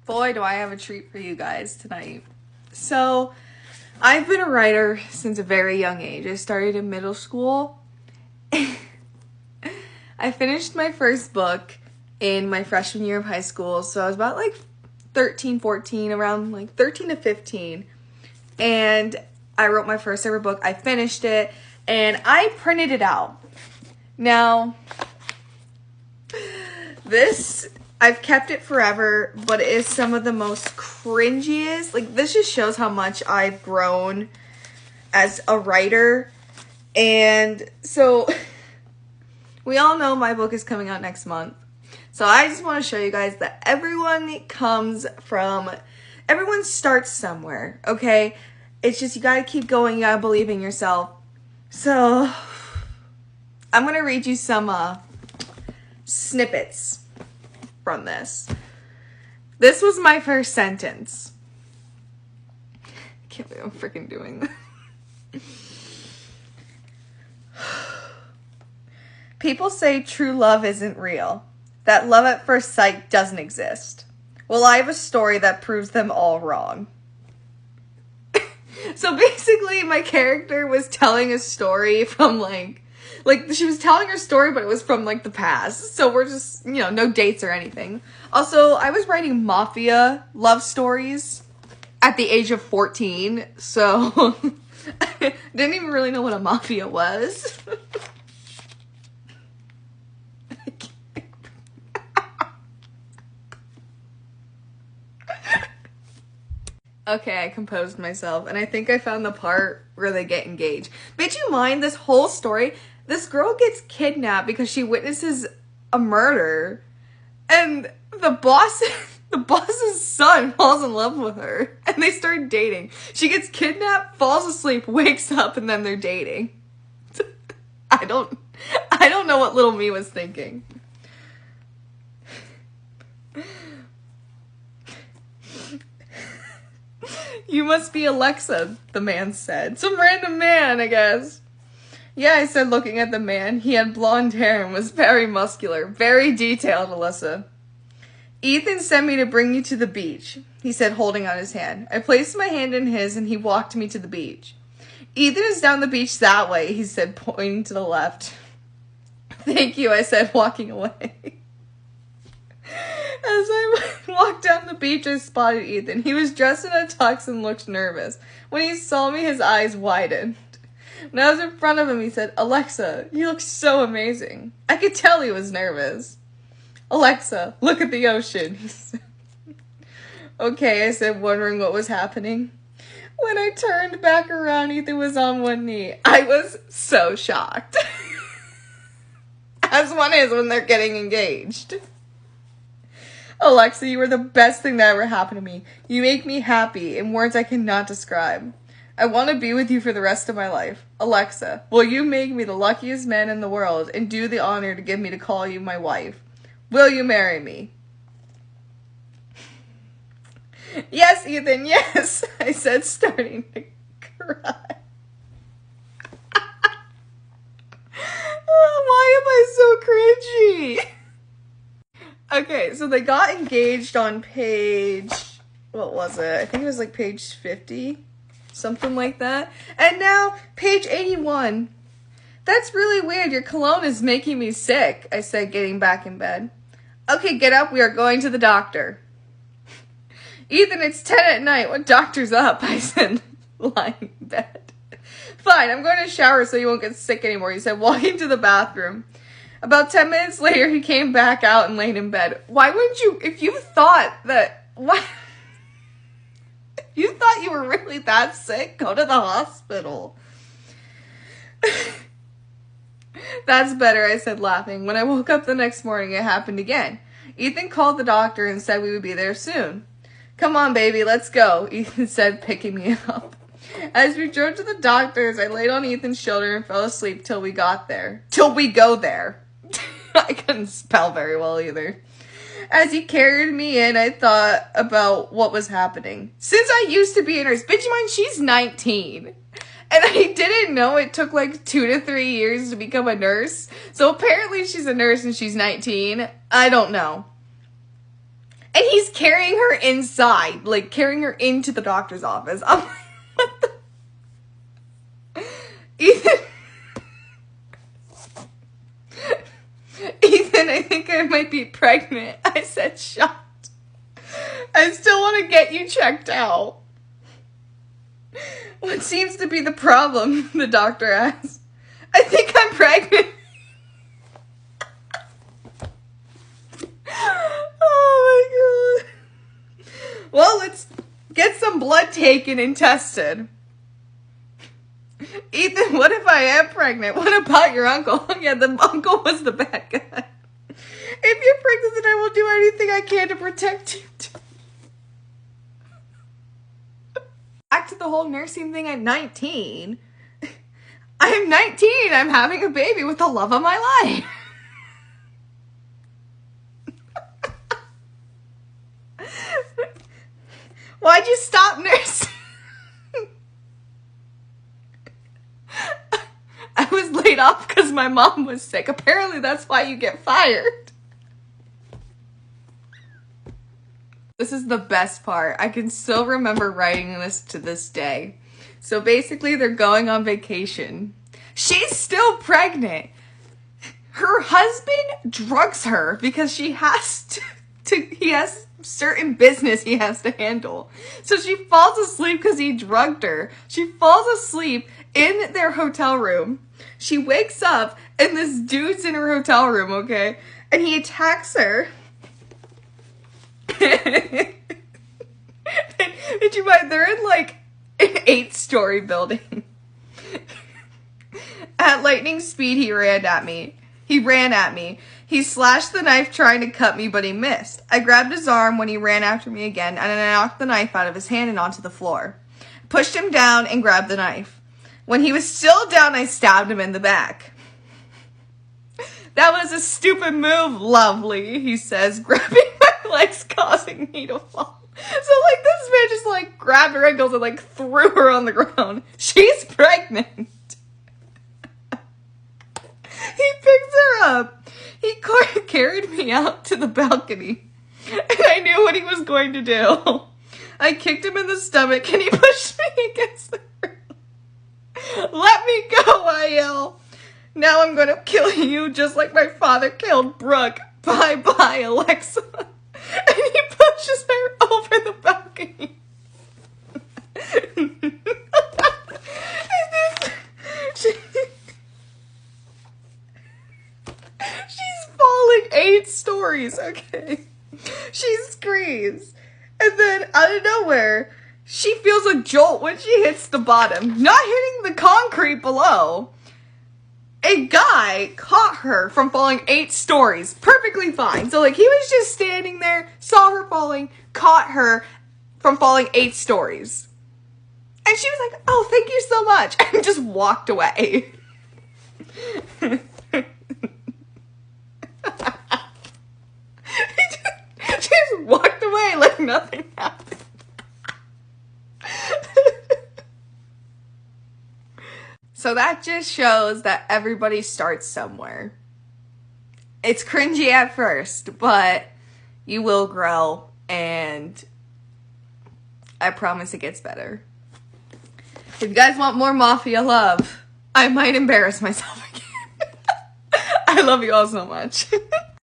Boy, do I have a treat for you guys tonight. So, I've been a writer since a very young age. I started in middle school. I finished my first book in my freshman year of high school, so I was about 13, 14, around 13 to 15. And I wrote my first ever book. I finished it, and I printed it out. Now, I've kept it forever, but it is some of the most cringiest. This just shows how much I've grown as a writer. And so, we all know my book is coming out next month. So I just want to show you guys that everyone starts somewhere, okay? It's just, you gotta keep going, you gotta believe in yourself. So, I'm gonna read you some snippets from this. This was my first sentence. I can't believe I'm freaking doing this. People say true love isn't real, that love at first sight doesn't exist. Well, I have a story that proves them all wrong. So basically, my character was telling a story from she was telling her story, but it was from the past. So we're just, no dates or anything. Also, I was writing mafia love stories at the age of 14. So I didn't even really know what a mafia was. Okay, I composed myself, and I think I found the part where they get engaged. But you mind this whole story? This girl gets kidnapped because she witnesses a murder, and the boss's son falls in love with her, and they start dating. She gets kidnapped, falls asleep, wakes up, and then they're dating. I don't know what little me was thinking. You must be Alexa, the man said. Some random man, I guess. Yeah, I said, looking at the man. He had blonde hair and was very muscular. Very detailed, Alyssa. Ethan sent me to bring you to the beach, he said, holding out his hand. I placed my hand in his and he walked me to the beach. Ethan is down the beach that way, he said, pointing to the left. Thank you, I said, walking away. As I walked down the beach, I spotted Ethan. He was dressed in a tux and looked nervous. When he saw me, his eyes widened. When I was in front of him, he said, Alexa, you look so amazing. I could tell he was nervous. Alexa, look at the ocean, he said. Okay, I said, wondering what was happening. When I turned back around, Ethan was on one knee. I was so shocked. As one is when they're getting engaged. Alexa, you are the best thing that ever happened to me. You make me happy in words I cannot describe. I want to be with you for the rest of my life. Alexa, will you make me the luckiest man in the world and do the honor to give me to call you my wife? Will you marry me? Yes, Ethan, yes, I said, starting to cry. Why am I so cringy? Okay, so they got engaged on page, what was it? I think it was page 50, something like that. And now, page 81. That's really weird. Your cologne is making me sick, I said, getting back in bed. Okay, get up. We are going to the doctor. Ethan, it's 10 at night. What doctor's up? I said, lying in bed. Fine, I'm going to shower so you won't get sick anymore, he said, walking to the bathroom. About 10 minutes later, he came back out and laid in bed. Why wouldn't you, if you thought you thought you were really that sick, go to the hospital. That's better, I said, laughing. When I woke up the next morning, it happened again. Ethan called the doctor and said we would be there soon. Come on, baby, let's go, Ethan said, picking me up. As we drove to the doctor's, I laid on Ethan's shoulder and fell asleep till we got there. Till we go there. I couldn't spell very well either. As he carried me in, I thought about what was happening. Since I used to be a nurse, bitch, you mind, she's 19. And I didn't know it took 2 to 3 years to become a nurse. So apparently she's a nurse and she's 19. I don't know. And he's he's carrying her inside, like carrying her into the doctor's office. I'm like, what the? Ethan, I think I might be pregnant. I said, shocked. I still want to get you checked out. What seems to be the problem? The doctor asked. I think I'm pregnant. Oh my god. Well, let's get some blood taken and tested. Ethan, what if I am pregnant? What about your uncle? Yeah, the uncle was the bad guy. If you're pregnant, then I will do anything I can to protect you. Back to the whole nursing thing at 19. I'm 19. I'm having a baby with the love of my life. Why'd you stop nursing? I was laid off because my mom was sick. Apparently that's why you get fired. This is the best part. I can still remember writing this to this day. So basically they're going on vacation. She's still pregnant. Her husband drugs her because he has certain business he has to handle. So she falls asleep because he drugged her. She falls asleep in their hotel room. She wakes up and this dude's in her hotel room, okay? And he attacks her. Did you mind? They're in like an 8-story building. At lightning speed, he ran at me. He slashed the knife trying to cut me, but he missed. I grabbed his arm when he ran after me again, and I knocked the knife out of his hand and onto the floor. Pushed him down and grabbed the knife. When he was still down, I stabbed him in the back. That was a stupid move, lovely, he says, grabbing my legs, causing me to fall. So, like, this man just, like, grabbed her ankles and, like, threw her on the ground. She's pregnant. He picks her up. He carried me out to the balcony. And I knew what he was going to do. I kicked him in the stomach and he pushed me against the ground. Let me go, I yell. Now I'm going to kill you just like my father killed Brooke. Bye-bye, Alexa. And he pushes her over the balcony. She's falling 8 stories, okay? She screams. And then, out of nowhere, she feels a jolt when she hits the bottom. Not hitting the concrete below. A guy caught her from falling 8 stories. Perfectly fine. So, like, he was just standing there, saw her falling, caught her from falling 8 stories. And she was like, oh, thank you so much. And just walked away. She just walked away like nothing happened. So that just shows that everybody starts somewhere. It's cringy at first, but you will grow, and I promise it gets better. If you guys want more Mafia love, I might embarrass myself again. I love you all so much.